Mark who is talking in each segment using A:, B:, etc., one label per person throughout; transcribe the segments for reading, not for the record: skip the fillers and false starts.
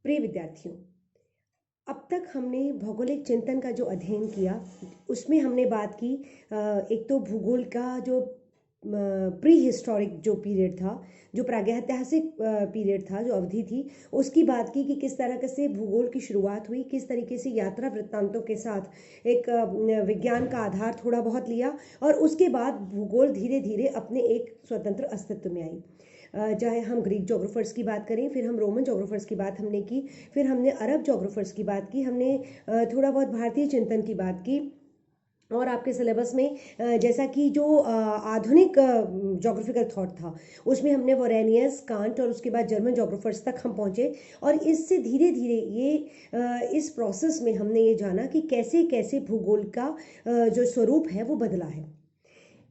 A: प्रिय विद्यार्थियों, अब तक हमने भौगोलिक चिंतन का जो अध्ययन किया उसमें हमने बात की एक तो भूगोल का जो प्री हिस्टोरिक जो पीरियड था, जो प्रागैतिहासिक पीरियड था, जो अवधि थी, उसकी बात की कि किस तरह से भूगोल की शुरुआत हुई, किस तरीके से यात्रा वृत्तांतों के साथ एक विज्ञान का आधार थोड़ा बहुत लिया और उसके बाद भूगोल धीरे धीरे अपने एक स्वतंत्र अस्तित्व में आई। चाहे हम ग्रीक जोग्राफर्स की बात करें, फिर हम रोमन जोग्राफर्स की बात हमने की, फिर हमने अरब जोग्राफर्स की बात की, हमने थोड़ा बहुत भारतीय चिंतन की बात की और आपके सिलेबस में जैसा कि जो आधुनिक जोग्राफिकल थॉट था उसमें हमने वोरेनियस, कांट और उसके बाद जर्मन जोग्राफर्स तक हम पहुँचे और इससे धीरे धीरे ये इस प्रोसेस में हमने ये जाना कि कैसे कैसे भूगोल का जो स्वरूप है वो बदला है।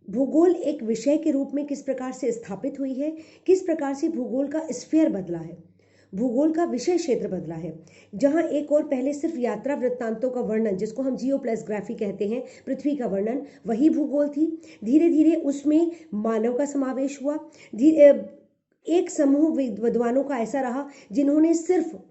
A: भूगोल एक विषय के रूप में किस प्रकार से स्थापित हुई है, किस प्रकार से भूगोल का स्फीयर बदला है, भूगोल का विषय क्षेत्र बदला है। जहां एक और पहले सिर्फ यात्रा वृत्तांतों का वर्णन, जिसको हम जियोप्लेसग्राफी कहते हैं, पृथ्वी का वर्णन, वही भूगोल थी। धीरे धीरे उसमें मानव का समावेश हुआ। एक समूह विद्वानों का ऐसा रहा जिन्होंने सिर्फ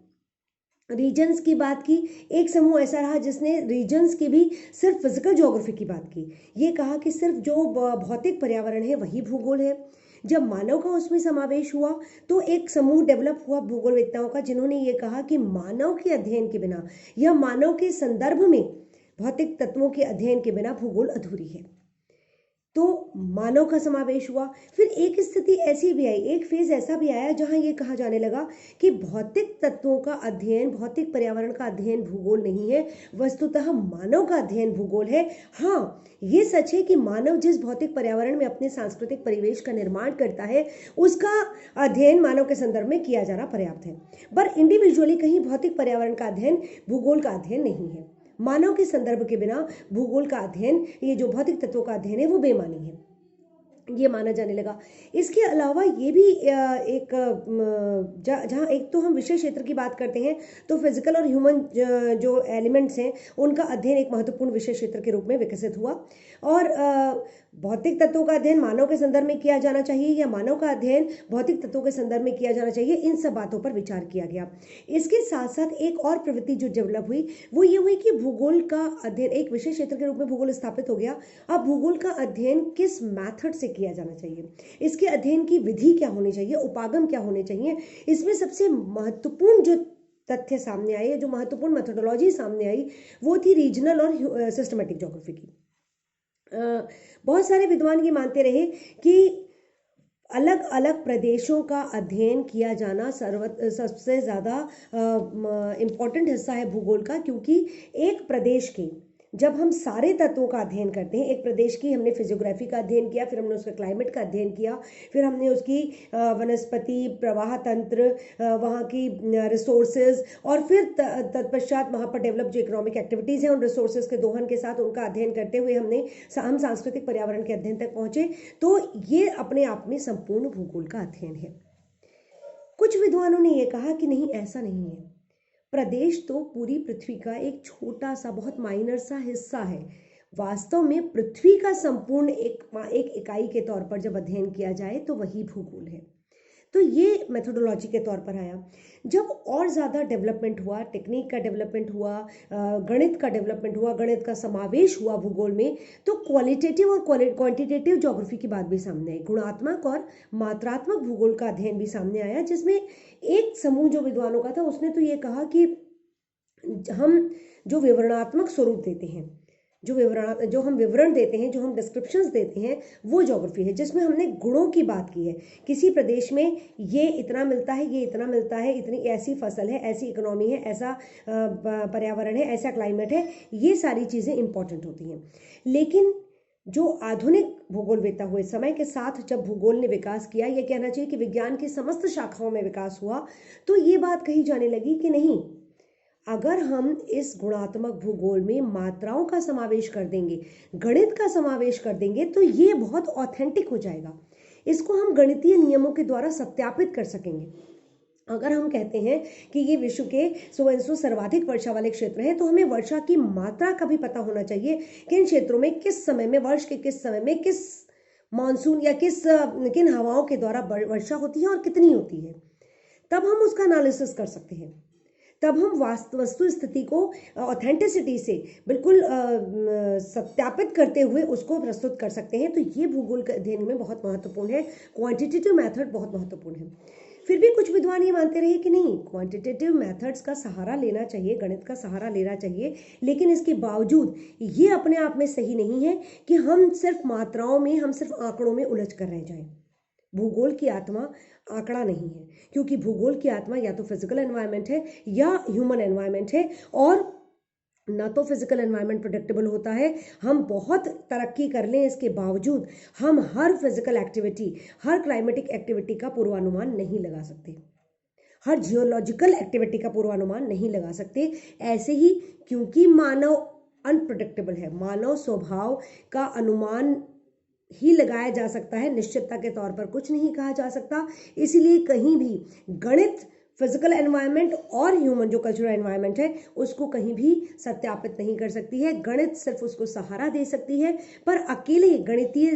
A: रीजन्स की बात की, एक समूह ऐसा रहा जिसने रीजन्स की भी सिर्फ फिजिकल ज्योग्राफी की बात की। ये कहा कि सिर्फ जो भौतिक पर्यावरण है वही भूगोल है। जब मानव का उसमें समावेश हुआ तो एक समूह डेवलप हुआ भूगोलवेत्ताओं का, जिन्होंने ये कहा कि मानव के अध्ययन के बिना या मानव के संदर्भ में भौतिक तत्वों के अध्ययन के बिना भूगोल अधूरी है। तो मानव का समावेश हुआ। फिर एक स्थिति ऐसी भी आई, एक फेज ऐसा भी आया जहां ये कहा जाने लगा कि भौतिक तत्वों का अध्ययन, भौतिक पर्यावरण का अध्ययन भूगोल नहीं है, वस्तुतः मानव का अध्ययन भूगोल है। हाँ, ये सच है कि मानव जिस भौतिक पर्यावरण में अपने सांस्कृतिक परिवेश का निर्माण करता है उसका अध्ययन मानव के संदर्भ में किया जाना पर्याप्त है, पर इंडिविजुअली कहीं भौतिक पर्यावरण का अध्ययन भूगोल का अध्ययन नहीं है। मानव के संदर्भ के बिना भूगोल का अध्ययन, ये जो भौतिक तत्वों का अध्ययन है, वो बेमानी है, ये माना जाने लगा। इसके अलावा ये भी एक जहाँ एक तो हम विषय क्षेत्र की बात करते हैं तो फिजिकल और ह्यूमन जो एलिमेंट्स हैं उनका अध्ययन एक महत्वपूर्ण विषय क्षेत्र के रूप में विकसित हुआ और भौतिक तत्वों का अध्ययन मानव के संदर्भ में किया जाना चाहिए या मानव का अध्ययन भौतिक तत्वों के संदर्भ में किया जाना चाहिए, इन सब बातों पर विचार किया गया। इसके साथ साथ एक और प्रवृत्ति जो डेवलप हुई वो ये हुई कि भूगोल का अध्ययन एक विषय क्षेत्र के रूप में भूगोल स्थापित हो गया। अब भूगोल का अध्ययन किस मैथड से किया जाना चाहिए, इसके अध्ययन की विधि क्या होनी चाहिए, उपागम क्या होने चाहिए, इसमें सबसे महत्वपूर्ण जो तथ्य सामने आए, जो महत्वपूर्ण मेथोडोलॉजी सामने आई, वो थी रीजनल और सिस्टमैटिक ज्योग्राफी की। बहुत सारे विद्वान ये मानते रहे कि अलग अलग प्रदेशों का अध्ययन किया जाना सबसे ज़्यादा इम्पॉर्टेंट हिस्सा है भूगोल का, क्योंकि एक प्रदेश के जब हम सारे तत्वों का अध्ययन करते हैं, एक प्रदेश की हमने फिजियोग्राफी का अध्ययन किया, फिर हमने उसका क्लाइमेट का अध्ययन किया, फिर हमने उसकी वनस्पति प्रवाह तंत्र, वहाँ की रिसोर्सेज और फिर तत्पश्चात वहाँ पर डेवलप जो इकोनॉमिक एक्टिविटीज़ हैं उन रिसोर्सेज के दोहन के साथ उनका अध्ययन करते हुए हम सांस्कृतिक पर्यावरण के अध्ययन तक पहुँचे। तो ये अपने आप में संपूर्ण भूगोल का अध्ययन है। कुछ विद्वानों ने यह कहा कि नहीं, ऐसा नहीं है, प्रदेश तो पूरी पृथ्वी का एक छोटा सा, बहुत माइनर सा हिस्सा है। वास्तव में पृथ्वी का संपूर्ण एक इकाई के तौर पर जब अध्ययन किया जाए तो वही भूगोल है। तो ये मेथोडोलॉजी के तौर पर आया। जब और ज़्यादा डेवलपमेंट हुआ, टेक्निक का डेवलपमेंट हुआ, गणित का डेवलपमेंट हुआ, गणित का समावेश हुआ भूगोल में, तो क्वालिटेटिव और क्वांटिटेटिव ज्योग्राफी की बात भी सामने आई। गुणात्मक और मात्रात्मक भूगोल का अध्ययन भी सामने आया, जिसमें एक समूह जो विद्वानों का था उसने तो ये कहा कि हम जो विवरणात्मक स्वरूप देते हैं, जो हम विवरण देते हैं, जो हम डिस्क्रिप्शंस देते हैं, वो ज्योग्राफी है, जिसमें हमने गुणों की बात की है। किसी प्रदेश में ये इतना मिलता है, ये इतना मिलता है, इतनी ऐसी फसल है, ऐसी इकोनॉमी है, ऐसा पर्यावरण है, ऐसा क्लाइमेट है, ये सारी चीज़ें इंपॉर्टेंट होती हैं। लेकिन जो आधुनिक भूगोलवेत्ता हुए, समय के साथ जब भूगोल ने विकास किया, ये कहना चाहिए कि विज्ञान की समस्त शाखाओं में विकास हुआ, तो ये बात कही जाने लगी कि नहीं, अगर हम इस गुणात्मक भूगोल में मात्राओं का समावेश कर देंगे, गणित का समावेश कर देंगे, तो ये बहुत ऑथेंटिक हो जाएगा। इसको हम गणितीय नियमों के द्वारा सत्यापित कर सकेंगे। अगर हम कहते हैं कि ये विश्व के सर्वाधिक वर्षा वाले क्षेत्र हैं, तो हमें वर्षा की मात्रा का भी पता होना चाहिए, किन क्षेत्रों में किस समय में, वर्ष के किस समय में किस मानसून या किन हवाओं के द्वारा वर्षा होती है और कितनी होती है, तब हम उसका एनालिसिस कर सकते हैं। तब हम वस्तु स्थिति को ऑथेंटिसिटी से बिल्कुल सत्यापित करते हुए उसको प्रस्तुत कर सकते हैं। तो ये भूगोल के अध्ययन में बहुत महत्वपूर्ण है। क्वांटिटेटिव मेथड बहुत महत्वपूर्ण है। फिर भी कुछ विद्वान ये मानते रहे कि नहीं, क्वांटिटेटिव मेथड्स का सहारा लेना चाहिए, गणित का सहारा लेना चाहिए, लेकिन इसके बावजूद ये अपने आप में सही नहीं है कि हम सिर्फ मात्राओं में, हम सिर्फ आंकड़ों में उलझ कर रह जाएं। भूगोल की आत्मा आंकड़ा नहीं है, क्योंकि भूगोल की आत्मा या तो फिजिकल एनवायरनमेंट है या ह्यूमन एनवायरनमेंट है, और ना तो फिजिकल एनवायरनमेंट प्रोडिक्टेबल होता है। हम बहुत तरक्की कर लें, इसके बावजूद हम हर फिजिकल एक्टिविटी, हर क्लाइमेटिक एक्टिविटी का पूर्वानुमान नहीं लगा सकते, हर जियोलॉजिकल एक्टिविटी का पूर्वानुमान नहीं लगा सकते। ऐसे ही क्योंकि मानव अनप्रोडिक्टेबल है, मानव स्वभाव का अनुमान ही लगाया जा सकता है, निश्चितता के तौर पर कुछ नहीं कहा जा सकता। इसीलिए कहीं भी गणित फिजिकल एनवायरनमेंट और ह्यूमन जो कल्चरल एनवायरनमेंट है उसको कहीं भी सत्यापित नहीं कर सकती है। गणित सिर्फ उसको सहारा दे सकती है, पर अकेले गणितीय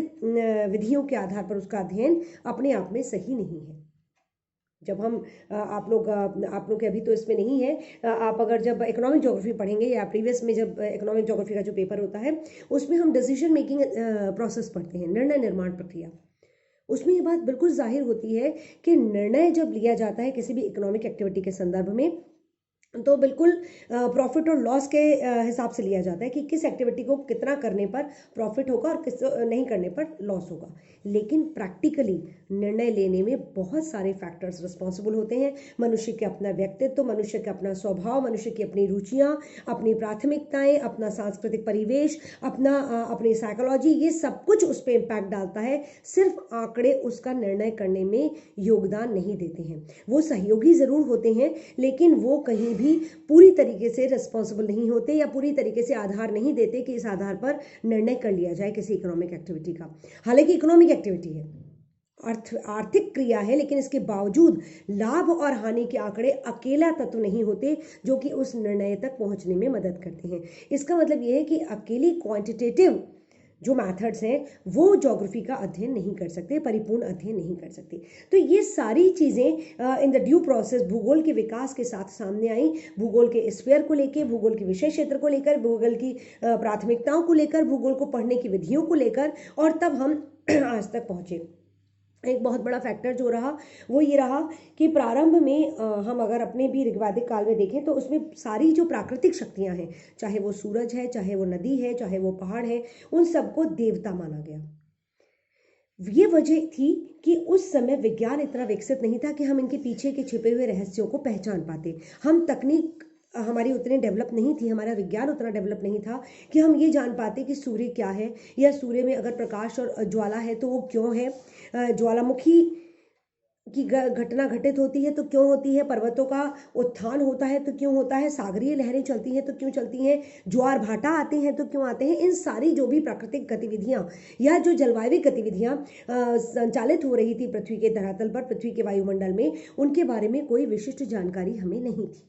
A: विधियों के आधार पर उसका अध्ययन अपने आप में सही नहीं है। जब हम आप लोग के अभी तो इसमें नहीं है, आप अगर जब इकोनॉमिक ज्योग्राफी पढ़ेंगे या प्रीवियस में जब इकोनॉमिक ज्योग्राफी का जो पेपर होता है उसमें हम डिसीजन मेकिंग प्रोसेस पढ़ते हैं, निर्णय निर्माण प्रक्रिया। उसमें ये बात बिल्कुल जाहिर होती है कि निर्णय जब लिया जाता है किसी भी इकोनॉमिक एक्टिविटी के संदर्भ में, तो बिल्कुल प्रॉफिट और लॉस के हिसाब से लिया जाता है कि किस एक्टिविटी को कितना करने पर प्रॉफिट होगा और किस नहीं करने पर लॉस होगा। लेकिन प्रैक्टिकली निर्णय लेने में बहुत सारे फैक्टर्स रिस्पॉन्सिबल होते हैं। मनुष्य के अपना व्यक्तित्व, मनुष्य का अपना स्वभाव, मनुष्य की अपनी रुचियाँ, अपनी प्राथमिकताएं, अपना सांस्कृतिक परिवेश, अपनी साइकोलॉजी, ये सब कुछ उस पर इम्पैक्ट डालता है। सिर्फ आंकड़े उसका निर्णय करने में योगदान नहीं देते हैं। वो सहयोगी जरूर होते हैं, लेकिन वो कहीं भी पूरी तरीके से रिस्पॉन्सिबल नहीं होते या पूरी तरीके से आधार नहीं देते कि इस आधार पर निर्णय कर लिया जाए किसी इकोनॉमिक एक्टिविटी का। हालांकि इकोनॉमिक एक्टिविटी है, आर्थिक क्रिया है, लेकिन इसके बावजूद लाभ और हानि के आंकड़े अकेला तत्व नहीं होते जो कि उस निर्णय तक पहुंचने में मदद करते हैं। इसका मतलब यह है कि अकेली क्वांटिटेटिव जो मैथड्स हैं वो ज्योग्राफी का अध्ययन नहीं कर सकते, परिपूर्ण अध्ययन नहीं कर सकते। तो ये सारी चीज़ें इन द ड्यू प्रोसेस भूगोल के विकास के साथ सामने आई। भूगोल के स्फीयर को लेकर, भूगोल के विषय क्षेत्र को लेकर, भूगोल की प्राथमिकताओं को लेकर, भूगोल को पढ़ने की विधियों को लेकर, और तब हम आज तक पहुँचे। एक बहुत बड़ा फैक्टर जो रहा वो ये रहा कि प्रारंभ में हम अगर अपने भी ऋग्वैदिक काल में देखें तो उसमें सारी जो प्राकृतिक शक्तियां हैं, चाहे वो सूरज है, चाहे वो नदी है, चाहे वो पहाड़ है, उन सबको देवता माना गया। ये वजह थी कि उस समय विज्ञान इतना विकसित नहीं था कि हम इनके पीछे के छिपे हुए रहस्यों को पहचान पाते। हम तकनीक हमारी उतनी डेवलप नहीं थी, हमारा विज्ञान उतना डेवलप नहीं था कि हम ये जान पाते कि सूर्य क्या है, या सूर्य में अगर प्रकाश और ज्वाला है तो वो क्यों है, ज्वालामुखी की घटना घटित होती है तो क्यों होती है, पर्वतों का उत्थान होता है तो क्यों होता है, सागरीय लहरें चलती हैं तो क्यों चलती हैं, ज्वार भाटा आते हैं तो क्यों आते हैं। इन सारी जो भी प्राकृतिक गतिविधियां या जो जलवायु गतिविधियां संचालित हो रही थी पृथ्वी के धरातल पर, पृथ्वी के वायुमंडल में, उनके बारे में कोई विशिष्ट जानकारी हमें नहीं थी।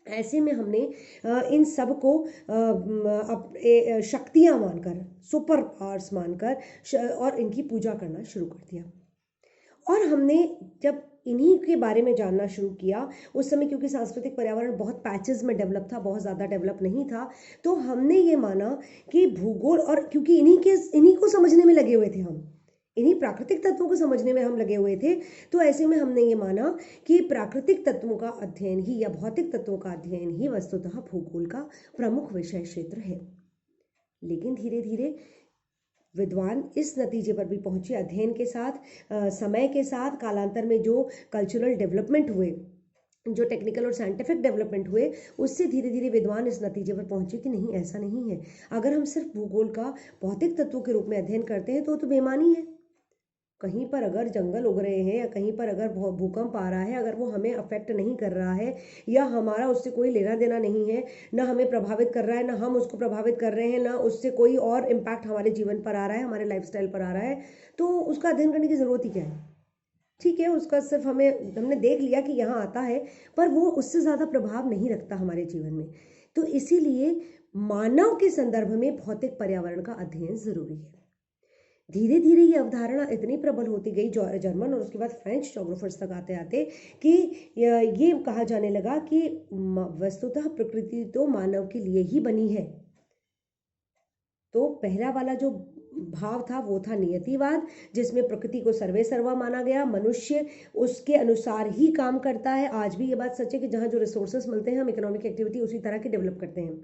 A: ऐसे में हमने इन सब को शक्तियां मानकर, सुपर पावर्स मानकर और इनकी पूजा करना शुरू कर दिया। और हमने जब इन्हीं के बारे में जानना शुरू किया, उस समय क्योंकि सांस्कृतिक पर्यावरण बहुत पैचेस में डेवलप था, बहुत ज़्यादा डेवलप नहीं था, तो हमने ये माना कि भूगोल, और क्योंकि इन्हीं को समझने में लगे हुए थे, हम इन्हीं प्राकृतिक तत्वों को समझने में हम लगे हुए थे, तो ऐसे में हमने ये माना कि प्राकृतिक तत्वों का अध्ययन ही या भौतिक तत्वों का अध्ययन ही वस्तुतः भूगोल का प्रमुख विषय क्षेत्र है। लेकिन धीरे धीरे विद्वान इस नतीजे पर भी पहुंचे, अध्ययन के साथ, समय के साथ, कालांतर में जो कल्चरल डेवलपमेंट हुए, जो टेक्निकल और साइंटिफिक डेवलपमेंट हुए, उससे धीरे धीरे विद्वान इस नतीजे पर पहुंचे कि नहीं, ऐसा नहीं है। अगर हम सिर्फ भूगोल का भौतिक तत्वों के रूप में अध्ययन करते हैं तो बेमानी है। कहीं पर अगर जंगल उग रहे हैं या कहीं पर अगर भूकंप आ रहा है, अगर वो हमें अफेक्ट नहीं कर रहा है या हमारा उससे कोई लेना देना नहीं है, ना हमें प्रभावित कर रहा है, ना हम उसको प्रभावित कर रहे हैं, ना उससे कोई और इम्पैक्ट हमारे जीवन पर आ रहा है, हमारे लाइफस्टाइल पर आ रहा है, तो उसका अध्ययन करने की ज़रूरत ही क्या है। ठीक है, उसका सिर्फ हमने देख लिया कि यहाँ आता है, पर वो उससे ज़्यादा प्रभाव नहीं रखता हमारे जीवन में। तो इसीलिए मानव के संदर्भ में भौतिक पर्यावरण का अध्ययन ज़रूरी है। धीरे धीरे ये अवधारणा इतनी प्रबल होती गई जर्मन और उसके बाद फ्रेंच जोग्राफर्स तक आते आते कि ये कहा जाने लगा कि वस्तुतः प्रकृति तो मानव के लिए ही बनी है। तो पहला वाला जो भाव था वो था नियतिवाद, जिसमें प्रकृति को सर्वे सर्वा माना गया, मनुष्य उसके अनुसार ही काम करता है। आज भी ये बात सच है कि जहाँ जो रिसोर्सेस मिलते हैं हम इकोनॉमिक एक्टिविटी उसी तरह की डेवलप करते हैं।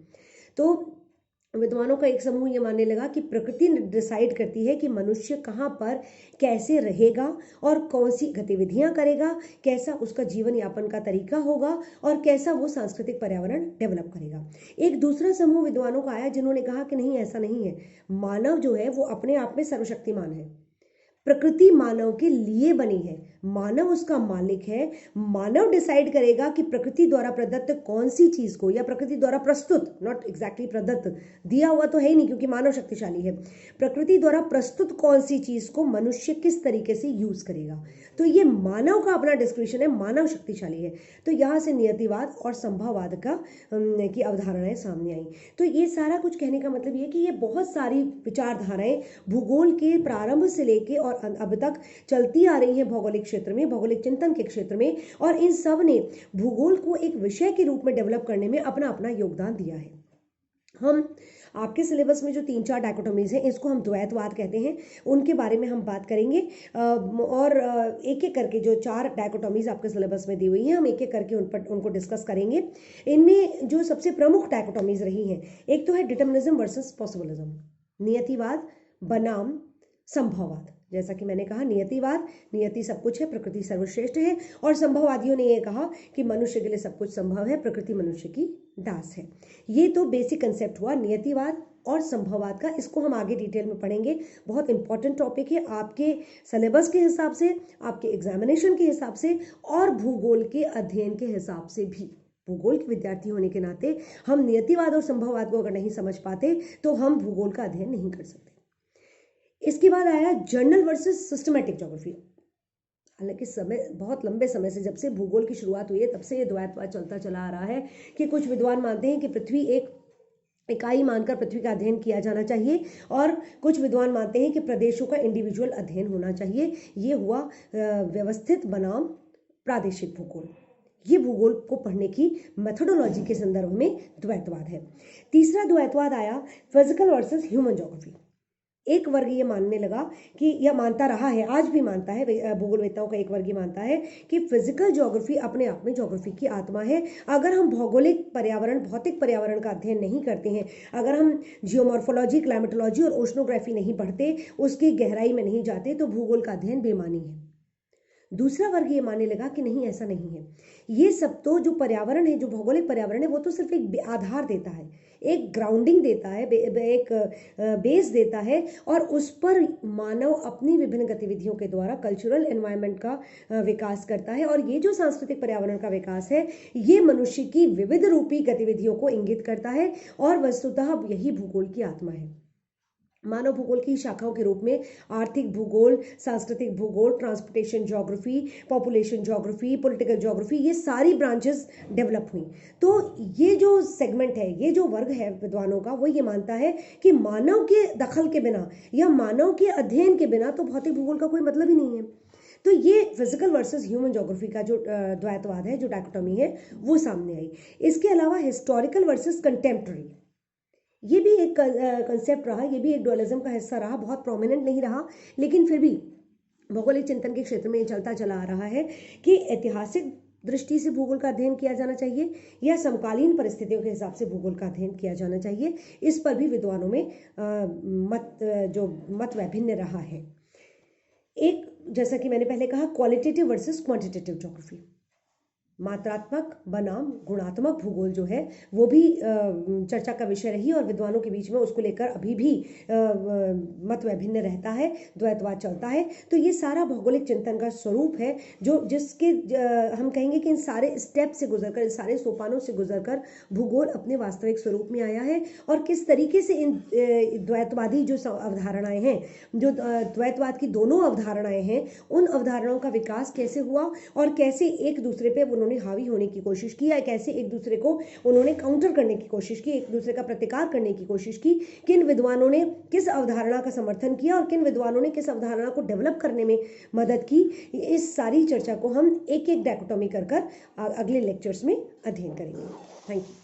A: तो विद्वानों का एक समूह ये मानने लगा कि प्रकृति डिसाइड करती है कि मनुष्य कहाँ पर कैसे रहेगा और कौन सी गतिविधियां करेगा, कैसा उसका जीवन यापन का तरीका होगा और कैसा वो सांस्कृतिक पर्यावरण डेवलप करेगा। एक दूसरा समूह विद्वानों का आया जिन्होंने कहा कि नहीं, ऐसा नहीं है, मानव जो है वो अपने आप में सर्वशक्तिमान है, प्रकृति मानव के लिए बनी है, मानव उसका मालिक है, मानव डिसाइड करेगा कि प्रकृति द्वारा प्रदत्त कौन सी चीज को, या प्रकृति द्वारा प्रस्तुत, नॉट एग्जैक्टली प्रदत्त, दिया हुआ तो है ही नहीं क्योंकि मानव शक्तिशाली है, प्रकृति द्वारा प्रस्तुत कौन सी चीज को मनुष्य किस तरीके से यूज करेगा। तो ये मानव का अपना डिस्क्रिप्शन है, मानव शक्तिशाली है। तो यहाँ से नियतिवाद और संभववाद की अवधारणाएं सामने आई। तो ये सारा कुछ कहने का मतलब ये कि ये बहुत सारी विचारधाराएं भूगोल के प्रारंभ से लेके और अब तक चलती आ रही हैं भौगोलिक क्षेत्र में, भौगोलिक चिंतन के क्षेत्र में, और इन सब ने भूगोल को एक विषय के रूप में डेवलप करने में अपना अपना योगदान दिया है। हम आपके सिलेबस में जो 3-4 डायकोटोमीज हैं, इसको हम द्वैतवाद कहते हैं, उनके बारे में हम बात करेंगे। और एक एक करके जो 4 डायकोटोमीज आपके सिलेबस में दी हुई हैं, हम एक एक करके उनको डिस्कस करेंगे। इनमें जो सबसे प्रमुख डायकोटोमीज रही हैं, एक तो है डिटर्मिनिज्म वर्सेस पॉसिबिलिज्म, नियतिवाद बनाम संभववाद। जैसा कि मैंने कहा, नियतिवाद, नियति सब कुछ है, प्रकृति सर्वश्रेष्ठ है, और संभववादियों ने यह कहा कि मनुष्य के लिए सब कुछ संभव है, प्रकृति मनुष्य की दास है। ये तो बेसिक कंसेप्ट हुआ नियतिवाद और संभववाद का। इसको हम आगे डिटेल में पढ़ेंगे, बहुत इंपॉर्टेंट टॉपिक है आपके सिलेबस के हिसाब से, आपके एग्जामिनेशन के हिसाब से और भूगोल के अध्ययन के हिसाब से भी। भूगोल के विद्यार्थी होने के नाते हम नियतिवाद और संभववाद को अगर नहीं समझ पाते तो हम भूगोल का अध्ययन नहीं कर सकते। इसके बाद आया जर्नल वर्सेस सिस्टमैटिक ज्योग्राफी। हालांकि बहुत लंबे समय से, जब से भूगोल की शुरुआत हुई है तब से ये द्वैतवाद चलता चला आ रहा है कि कुछ विद्वान मानते हैं कि पृथ्वी एक इकाई मानकर पृथ्वी का अध्ययन किया जाना चाहिए, और कुछ विद्वान मानते हैं कि प्रदेशों का इंडिविजुअल अध्ययन होना चाहिए। ये हुआ व्यवस्थित बनाम प्रादेशिक भूगोल। ये भूगोल को पढ़ने की मेथोडोलॉजी के संदर्भ में द्वैतवाद है। तीसरा द्वैतवाद आया फिजिकल वर्सेस ह्यूमन ज्योग्राफी। एक वर्ग ये मानने लगा कि यह मानता रहा है, आज भी मानता है, भूगोलवेत्ताओं का एक वर्ग ये मानता है कि फिजिकल ज्योग्राफी अपने आप में ज्योग्राफी की आत्मा है। अगर हम भौगोलिक पर्यावरण, भौतिक पर्यावरण का अध्ययन नहीं करते हैं, अगर हम जियोमॉर्फोलॉजी, क्लाइमेटोलॉजी और ओशनोग्राफी नहीं पढ़ते, उसकी गहराई में नहीं जाते, तो भूगोल का अध्ययन बेमानी है। दूसरा वर्ग ये मानने लगा कि नहीं, ऐसा नहीं है, ये सब तो जो पर्यावरण है, जो भौगोलिक पर्यावरण है, वो तो सिर्फ एक आधार देता है, एक ग्राउंडिंग देता है, एक बेस देता है, और उस पर मानव अपनी विभिन्न गतिविधियों के द्वारा कल्चरल एनवायरनमेंट का विकास करता है। और ये जो सांस्कृतिक पर्यावरण का विकास है, ये मनुष्य की विविध रूपी गतिविधियों को इंगित करता है, और वस्तुतः यही भूगोल की आत्मा है। मानव भूगोल की शाखाओं के रूप में आर्थिक भूगोल, सांस्कृतिक भूगोल, transportation geography, population geography, political geography, ये सारी ब्रांचेस डेवलप हुई। तो ये जो सेगमेंट है, ये जो वर्ग है विद्वानों का, वो ये मानता है कि मानव के दखल के बिना या मानव के अध्ययन के बिना तो भौतिक भूगोल का कोई मतलब ही नहीं है। तो ये फिजिकल वर्सेस ह्यूमन ज्योग्राफी का जो द्वैतवाद है, जो डायकोटोमी है, वो सामने आई। इसके अलावा हिस्टोरिकल वर्सेस कंटेम्प्रेरी, ये भी एक कंसेप्ट रहा, ये भी एक डुअलिज्म का हिस्सा रहा, बहुत प्रोमिनेंट नहीं रहा, लेकिन फिर भी भौगोलिक चिंतन के क्षेत्र में ये चलता चला आ रहा है कि ऐतिहासिक दृष्टि से भूगोल का अध्ययन किया जाना चाहिए या समकालीन परिस्थितियों के हिसाब से भूगोल का अध्ययन किया जाना चाहिए। इस पर भी विद्वानों में मत वैभिन्न रहा है। एक, जैसा कि मैंने पहले कहा, क्वालिटेटिव वर्सेस क्वांटिटेटिव ज्योग्राफी, मात्रात्मक बनाम गुणात्मक भूगोल जो है वो भी चर्चा का विषय रही, और विद्वानों के बीच में उसको लेकर अभी भी मत वैभिन्न रहता है, द्वैतवाद चलता है। तो ये सारा भौगोलिक चिंतन का स्वरूप है, जो जिसके हम कहेंगे कि इन सारे स्टेप से गुजरकर, इन सारे सोपानों से गुजरकर भूगोल अपने वास्तविक स्वरूप में आया है, और किस तरीके से इन द्वैतवादी जो अवधारणाएं हैं, जो द्वैतवाद की दोनों अवधारणाएं हैं, उन अवधारणाओं का विकास कैसे हुआ और कैसे एक दूसरे पे वो उन्होंने हावी होने की कोशिश की, या कैसे एक दूसरे को उन्होंने काउंटर करने की कोशिश की, एक दूसरे का प्रतिकार करने की कोशिश की, किन विद्वानों ने किस अवधारणा का समर्थन किया और किन विद्वानों ने किस अवधारणा को डेवलप करने में मदद की, इस सारी चर्चा को हम एक एक डायकोटॉमी कर अगले लेक्चर्स में अध्ययन करेंगे। Thank you.